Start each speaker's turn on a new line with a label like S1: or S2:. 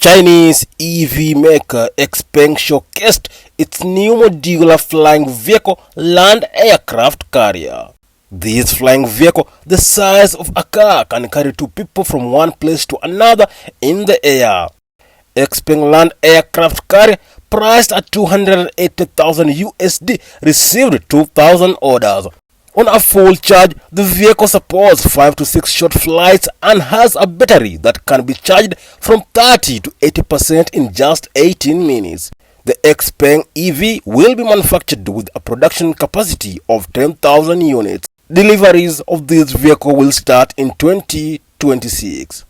S1: Chinese EV maker Xpeng showcased its new modular flying vehicle land aircraft carrier. This flying vehicle, the size of a car, can carry two people from one place to another in the air. Xpeng land aircraft carrier, priced at 280,000 USD, received 2,000 orders. On a full charge, the vehicle supports 5 to 6 short flights and has a battery that can be charged from 30 to 80% in just 18 minutes. The Xpeng EV will be manufactured with a production capacity of 10,000 units. Deliveries of this vehicle will start in 2026.